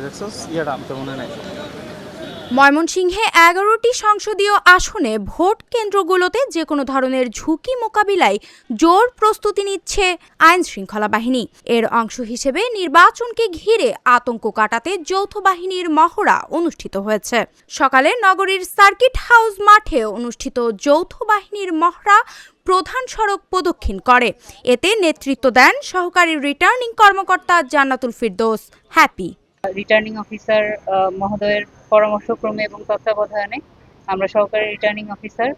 দেখছস ইয়েটা তো মনে নাই। ময়মনসিংহে ১১টি সংসদীয় আসনে ভোট কেন্দ্রগুলোতে যে কোনো ধরনের ঝুঁকি মোকাবিলায় জোর প্রস্তুতি নিচ্ছে আইন শৃঙ্খলা বাহিনী। এর অংশ হিসেবে নির্বাচনকে ঘিরে আতঙ্ক কাটাতে যৌথ বাহিনীর মহড়া অনুষ্ঠিত হয়েছে। সকালে নগরীর সার্কিট হাউস মাঠে অনুষ্ঠিত যৌথ বাহিনীর মহড়া প্রধান সড়ক প্রদক্ষিণ করে। এতে নেতৃত্ব দেন সহকারী রিটার্নিং কর্মকর্তা জান্নাতুল ফিরদৌস হ্যাপি। রিটার্নিং অফিসার মহোদয়ের পরামর্শক্রমে এবং তত্ত্বাবধানে আমরা সহকারী রিটার্নিং অফিসার,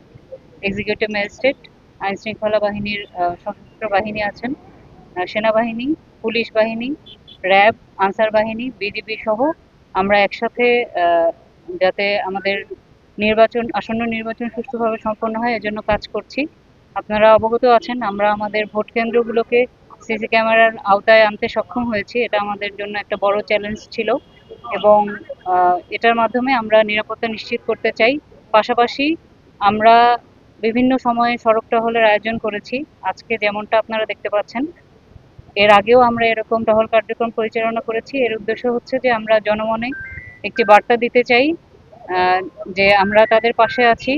এক্সিকিউটিভ ম্যাজিস্ট্রেট, আইন শৃঙ্খলা বাহিনীর সশস্ত্র বাহিনী আছেন, সেনাবাহিনী, পুলিশ বাহিনী, র্যাব, আনসার বাহিনী, বিজিবি সহ আমরা একসাথে যাতে আমাদের আসন্ন নির্বাচন সুষ্ঠুভাবে সম্পন্ন হয় এজন্য কাজ করছি। আপনারা অবগত আছেন আমরা আমাদের ভোট কেন্দ্রগুলোকে সিসি ক্যামেরার আওতায় আনতে সক্ষম হয়েছি। এটা আমাদের জন্য একটা বড় চ্যালেঞ্জ ছিল এবং এটার মাধ্যমে আমরা নিরাপত্তা নিশ্চিত করতে চাই। পাশাপাশি আমরা বিভিন্ন সময়ে সড়ক টহলের আয়োজন করেছি। আজকে যেমনটা আপনারা দেখতে পাচ্ছেন, এর আগেও আমরা এরকম টহল কার্যক্রম পরিচালনা করেছি। এর উদ্দেশ্য হচ্ছে যে আমরা জনমনে একটি বার্তা দিতে চাই যে আমরা তাদের পাশে আছি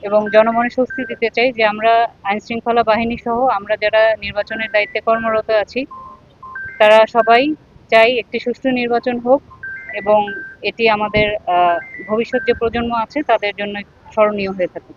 এবং জনমনে স্বস্তি দিতে চাই যে আমরা আইন শৃঙ্খলা বাহিনী সহ আমরা যারা নির্বাচনের দায়িত্বে কর্মরত আছি তারা সবাই চাই একটি সুষ্ঠু নির্বাচন হোক এবং এটি আমাদের ভবিষ্যৎ যে প্রজন্ম আছে তাদের জন্য স্মরণীয় হয়ে থাকে।